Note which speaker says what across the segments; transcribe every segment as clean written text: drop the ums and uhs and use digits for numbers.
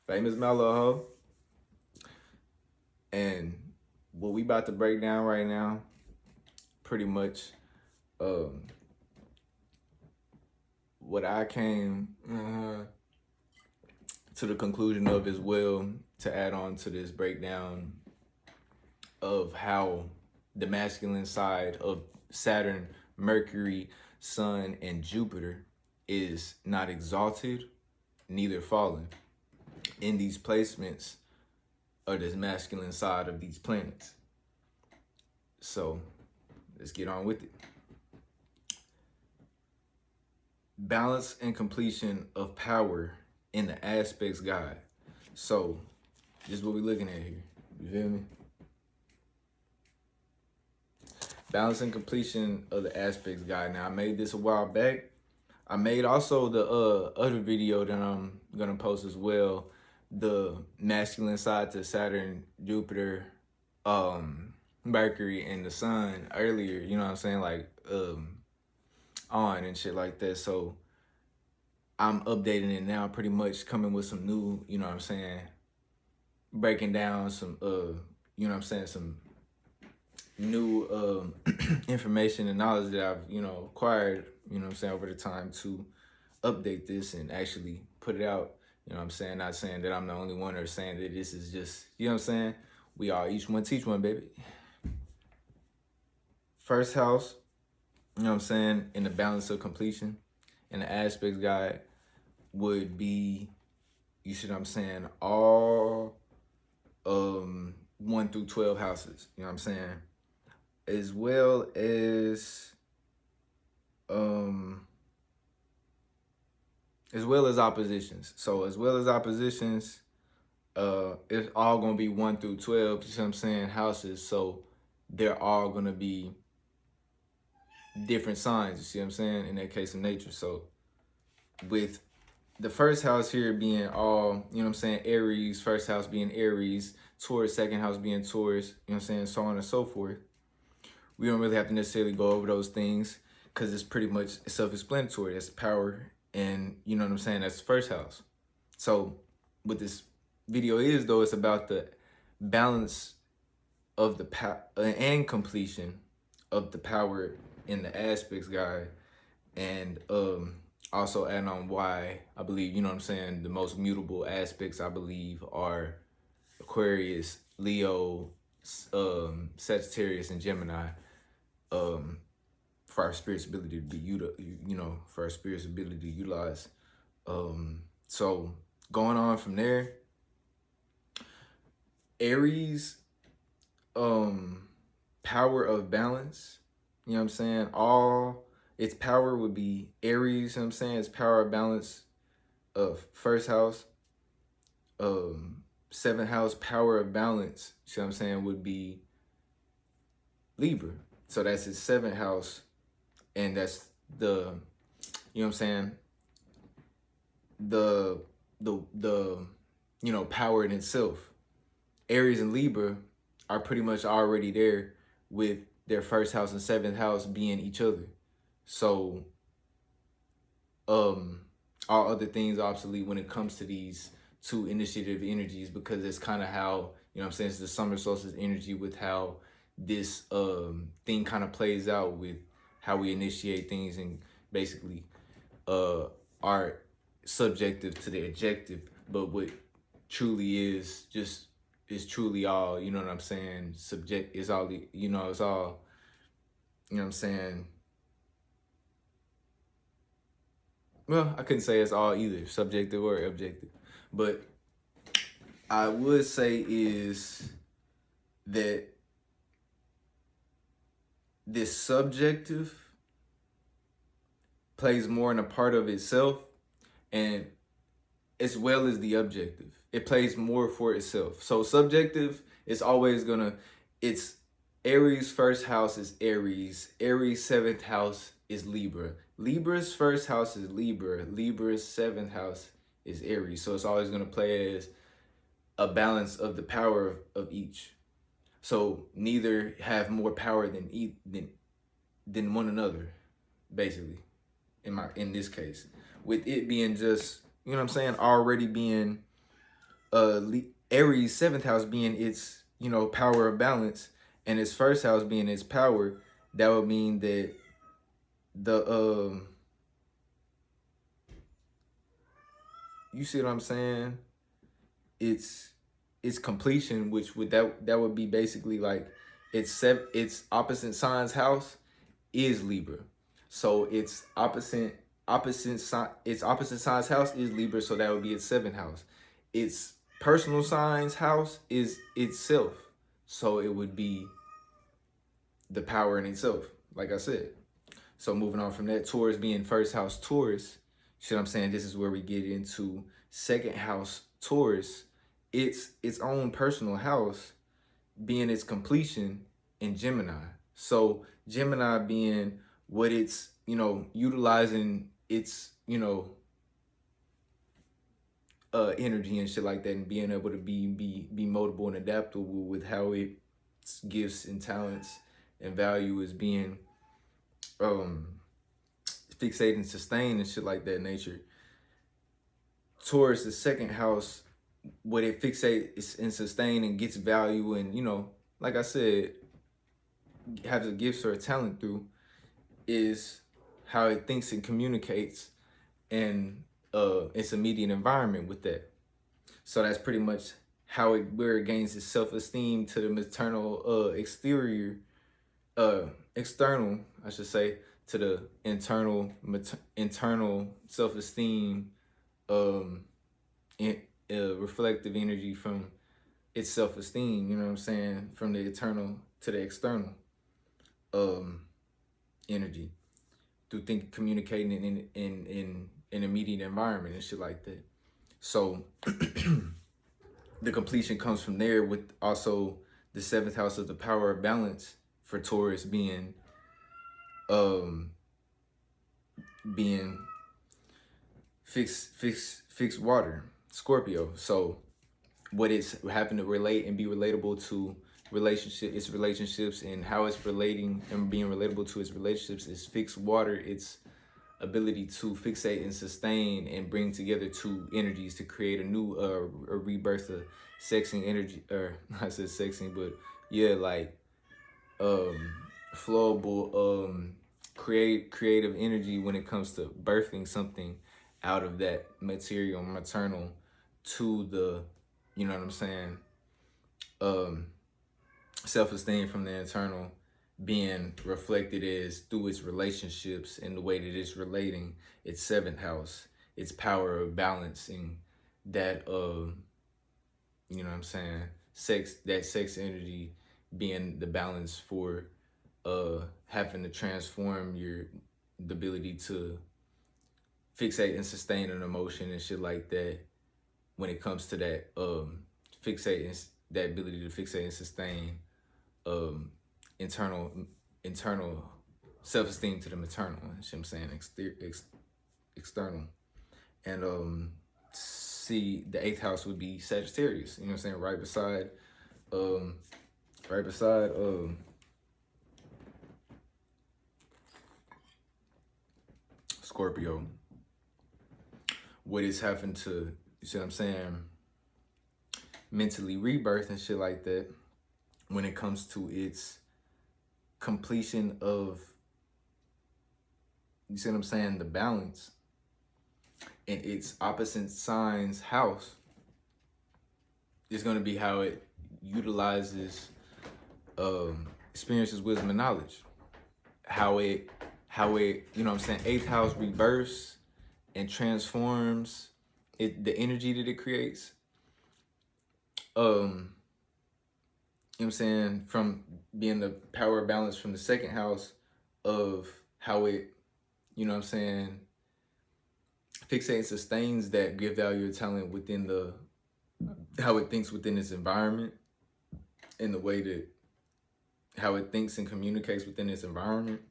Speaker 1: Famous Mellow Ho. And what we about to break down right now, pretty much um, what I came to the conclusion of as well, to add on to this breakdown of how the masculine side of Saturn, Mercury, Sun, and Jupiter is not exalted, neither fallen in these placements of this masculine side of these planets. So let's get on with it. Balance and completion of power in the aspects guide. So this is what we're looking at here. You feel me? Balance and completion of the aspects guide. Now I made this a while back. I made also the other video that I'm gonna post as well. The masculine side to Saturn, Jupiter, Mercury, and the Sun earlier. You know what I'm saying? Like on and shit like that. So I'm updating it now, pretty much coming with some new, you know what I'm saying, breaking down some you know what I'm saying, some new information and knowledge that I've, acquired, you know what I'm saying, over the time to update this and actually put it out. You know what I'm saying? Not saying that I'm the only one or saying that this is just, you know what I'm saying? We all each one teach one, baby. First house, you know what I'm saying, in the balance of completion, and the aspects guide would be, you see what I'm saying, all 1 through 12 houses, you know what I'm saying? As well as oppositions. So as well as oppositions, it's all gonna be 1 through 12, you see what I'm saying, houses. So they're all gonna be different signs, you see what I'm saying, in that case of nature. So with the first house here being all, you know what I'm saying, Aries, first house being Aries, Taurus, second house being Taurus, you know what I'm saying, so on and so forth. We don't really have to necessarily go over those things because it's pretty much self-explanatory. That's power, and you know what I'm saying, that's the first house. So what this video is, though, it's about the balance of the and completion of the power in the aspects guide, and also add on why I believe, you know what I'm saying, the most mutable aspects I believe are Aquarius, Leo, Sagittarius, and Gemini. For our spirit's ability to be for our spirit's ability to utilize. So going on from there, Aries, power of balance, you know what I'm saying? All its power would be Aries, you know what I'm saying? Its power of balance of first house, seventh house power of balance, you know what I'm saying, would be Libra. So that's his seventh house, and that's the, you know what I'm saying, the power in itself. Aries and Libra are pretty much already there with their first house and seventh house being each other. So all other things are obsolete when it comes to these two initiative energies, because it's kind of how, you know what I'm saying, it's the summer solstice energy with how this thing kind of plays out with how we initiate things, and basically are subjective to the objective, but what truly is just is truly all, you know what I'm saying, subject is all, you know, it's all, you know what I'm saying, well, I couldn't say it's all either, subjective or objective, but I would say is that this subjective plays more in a part of itself, and as well as the objective. It plays more for itself. So subjective is always gonna, it's Aries first house is Aries. Aries seventh house is Libra. Libra's first house is Libra. Libra's seventh house is Aries. So it's always gonna play as a balance of the power of each. So neither have more power than one another, basically, in this case. With it being just, you know what I'm saying, already being Aries seventh house being its, you know, power of balance, and its first house being its power, that would mean that the you see what I'm saying? It's completion, which would that would be basically like its opposite sign's house is Libra. So its opposite sign's house is Libra, so that would be its seventh house. Its personal sign's house is itself. So it would be the power in itself, like I said. So moving on from that, Taurus being first house Taurus, you see what I'm saying? This is where we get into second house Taurus. It's its own personal house being its completion in Gemini. So Gemini being what it's, you know, utilizing its, you know, energy and shit like that, and being able to be moldable and adaptable with how it gifts and talents and value is being um fixate and sustain and shit like that nature. Taurus, the second house, what it fixates and sustain and gets value and, you know, like I said, has a gift or a talent through, is how it thinks and communicates and its immediate environment with that. So that's pretty much how it where it gains its self-esteem to the maternal external, I should say, to the internal self-esteem, um, in, reflective energy from its self-esteem. You know what I'm saying? From the internal to the external, energy through communicating in an immediate environment and shit like that. So the completion comes from there, with also the seventh house of the power of balance for Taurus um being fixed water, Scorpio. So what it's having to relate and be relatable to its relationships, and how it's relating and being relatable to its relationships is fixed water. It's ability to fixate and sustain and bring together two energies to create a new a rebirth of sexing energy, or I said sexing, but yeah, like flowable creative energy when it comes to birthing something out of that material maternal to the, you know what I'm saying, um self-esteem from the internal being reflected as through its relationships and the way that it's relating its seventh house, its power of balancing that you know what I'm saying, sex energy being the balance for having to transform the ability to fixate and sustain an emotion and shit like that when it comes to that fixate and that ability to fixate and sustain um internal internal self-esteem to the maternal, you know what I'm saying, external. And see, the eighth house would be Sagittarius, you know what I'm saying, um right beside Scorpio. What is having to, you see what I'm saying, mentally rebirth and shit like that when it comes to its completion of, you see what I'm saying, the balance in its opposite sign's house is going to be how it utilizes experiences, wisdom, and knowledge. How it, you know what I'm saying, eighth house rebirths and transforms the energy that it creates. You know what I'm saying, from being the power balance from the second house of how it, you know what I'm saying, fixates and sustains that give value or talent within the, how it thinks within its environment, in the way that how it thinks and communicates within its environment.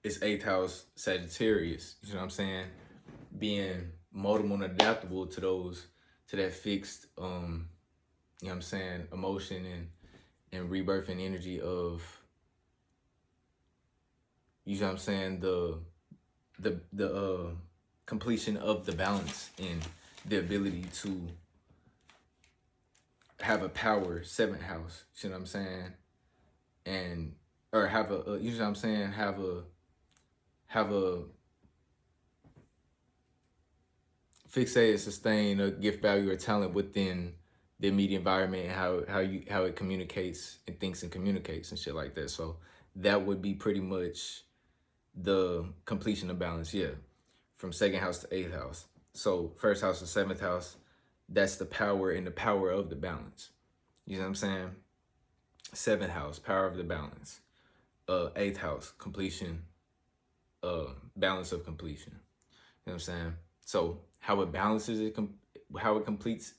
Speaker 1: It's eighth house Sagittarius, you know what I'm saying, being moldable and adaptable to those, to that fixed you know what I'm saying, emotion and rebirthing energy of, you know what I'm saying, the completion of the balance and the ability to have a power seventh house. You know what I'm saying? And or have you know what I'm saying? Have a fixated, sustain a gift, value, or talent within the immediate environment and how it communicates and thinks and communicates and shit like that. So that would be pretty much the completion of balance, yeah. From second house to eighth house. So first house to seventh house, that's the power and the power of the balance. You know what I'm saying? Seventh house, power of the balance. Eighth house, completion, balance of completion. You know what I'm saying? So how it balances it, how it completes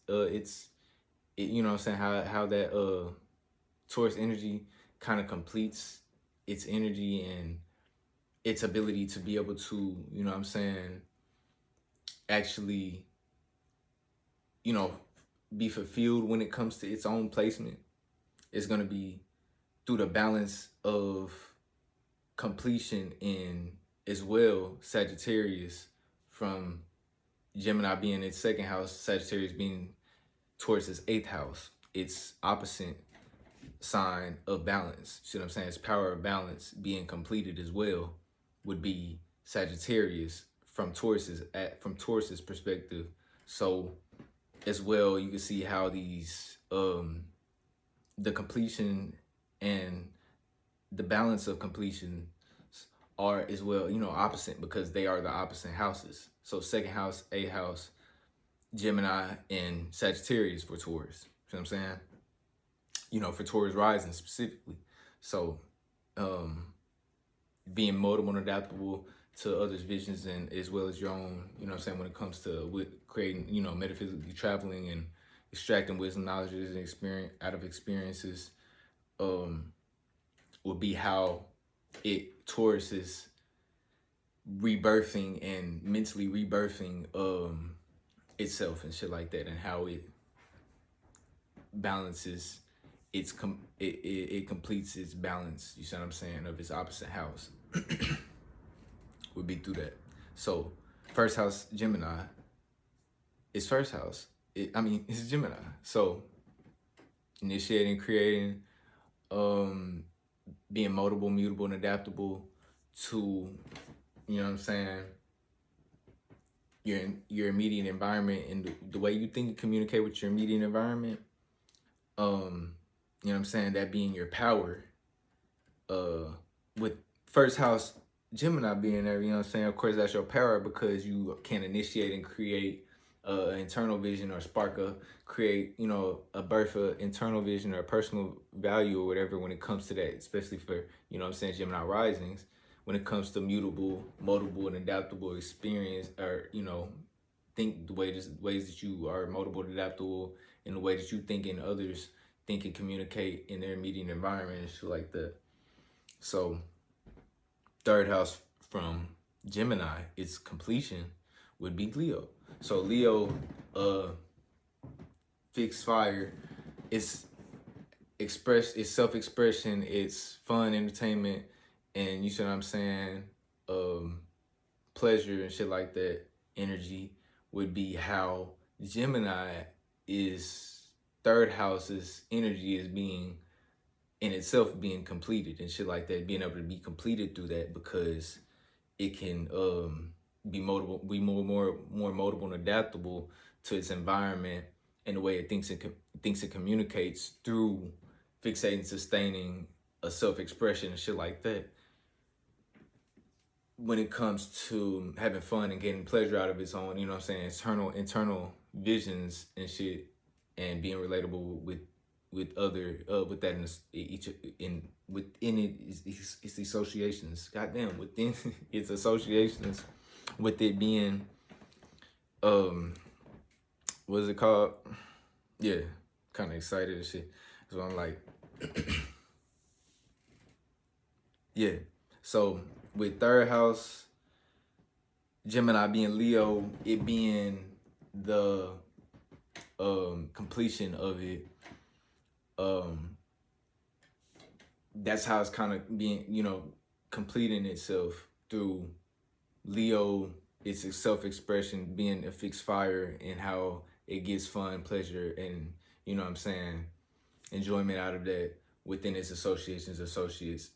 Speaker 1: you know what I'm saying, how that Taurus energy kind of completes its energy and its ability to be able to, you know what I'm saying, actually, you know, be fulfilled when it comes to its own placement. It's going to be through the balance of completion in, as well, Sagittarius, from Gemini being its second house, Sagittarius being towards its eighth house. Its opposite sign of balance. See what I'm saying? Its power of balance being completed as well would be Sagittarius from Taurus's perspective. So as well, you can see how these the completion and the balance of completion are as well, you know, opposite, because they are the opposite houses. So second house, eighth house, Gemini, and Sagittarius for Taurus. You know what I'm saying? You know, for Taurus rising specifically. So being moldable and adaptable to others' visions, and as well as your own, you know what I'm saying, when it comes to creating, you know, metaphysically traveling and extracting wisdom, knowledge, and experience out of experiences, would be how Taurus is rebirthing and mentally rebirthing itself and shit like that, and how it balances it completes its balance, you see what I'm saying, of its opposite house. Would be through that. So first house Gemini is first house. It's Gemini. So initiating, creating, being moldable, mutable, and adaptable to, you know what I'm saying, your immediate environment, and the way you think and communicate with your immediate environment. You know what I'm saying, that being your power. With first house Gemini being there, you know what I'm saying, of course that's your power, because you can initiate and create an internal vision, or create, you know, a birth of internal vision or personal value or whatever, when it comes to that, especially for, you know what I'm saying, Gemini risings, when it comes to mutable, moldable, and adaptable experience, or, you know, think the ways that you are moldable and adaptable in the way that you think and others think and communicate in their immediate environment and shit like that. So third house from Gemini, its completion would be Leo. So Leo, fixed fire, it's it's self-expression, it's fun, entertainment, and you see what I'm saying, pleasure and shit like that, energy, would be how Gemini is third house's energy is being in itself being completed and shit like that, being able to be completed through that, because it can be moldable, be more moldable and adaptable to its environment and the way it thinks and communicates through fixating, sustaining a self-expression and shit like that. When it comes to having fun and getting pleasure out of its own, you know what I'm saying, internal visions and shit, and being relatable with other with that within it is its associations. Goddamn, within its associations, with it being what is it called? Yeah, kind of excited and shit. So I'm like, yeah. So with third house Gemini being Leo, it being the completion of it, that's how it's kind of being, you know, completing itself through Leo. It's a self-expression, being a fixed fire, and how it gives fun, pleasure, and you know what I'm saying, enjoyment out of that within its associates,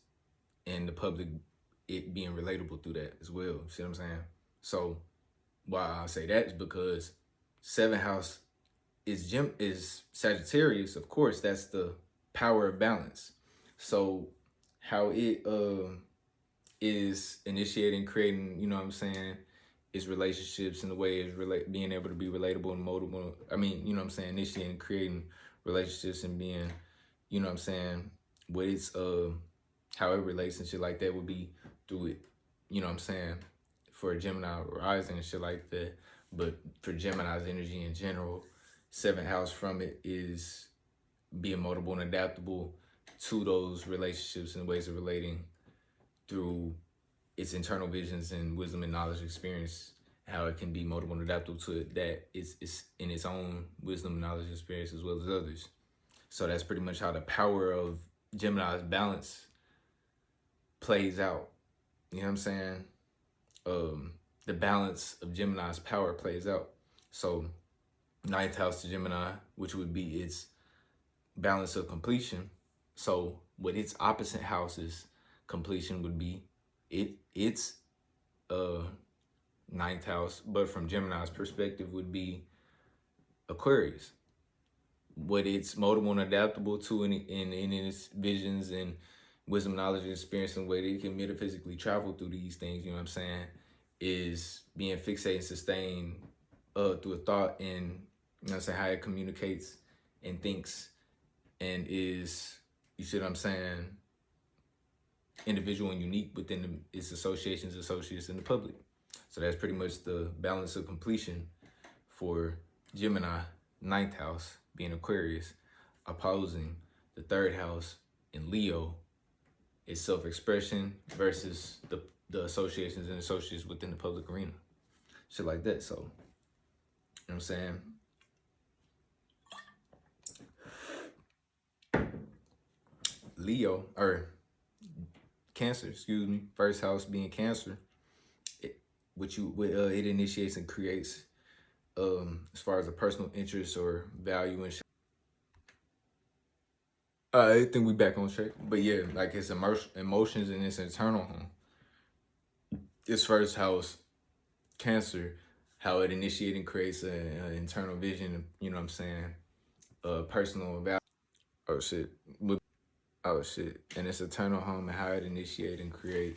Speaker 1: and the public, it being relatable through that as well. See what I'm saying? So why I say that is because seventh house is Sagittarius. Of course, that's the power of balance. So how it is initiating, creating, you know what I'm saying, is relationships in the way is being able to be relatable and moldable. I mean, you know what I'm saying, initiating, creating relationships and being, you know what I'm saying, what it's how it relates and shit like that would be through it, you know what I'm saying, for a Gemini rising and shit like that. But for Gemini's energy in general, seventh house from it is being moldable and adaptable to those relationships and ways of relating through its internal visions and wisdom and knowledge experience, how it can be moldable and adaptable to it, that is in its own wisdom, knowledge, experience as well as others. So that's pretty much how the power of Gemini's balance plays out. You know what I'm saying? The balance of Gemini's power plays out. So ninth house to Gemini, which would be its balance of completion. So what its opposite house's completion would be, its ninth house, but from Gemini's perspective, would be Aquarius. What it's moldable and adaptable to in its visions and wisdom, knowledge, and experience, and the way that it can metaphysically travel through these things, you know what I'm saying, is being fixated and sustained through a thought, and you know what I'm saying, how it communicates and thinks and is, you see what I'm saying, individual and unique within its associations, associates, and the public. So that's pretty much the balance of completion for Gemini, ninth house being Aquarius, opposing the third house in Leo, is self-expression versus the associations and associates within the public arena. Shit like that. So, you know what I'm saying? Leo, or Cancer, excuse me, first house being Cancer, it initiates and creates as far as a personal interest or value and shit. I think we back on track. But yeah, like it's emotions and its internal home. Its first house, Cancer, how it initiates and creates an internal vision, you know what I'm saying, personal value. Oh shit. Oh shit. And its eternal home and how it initiates and creates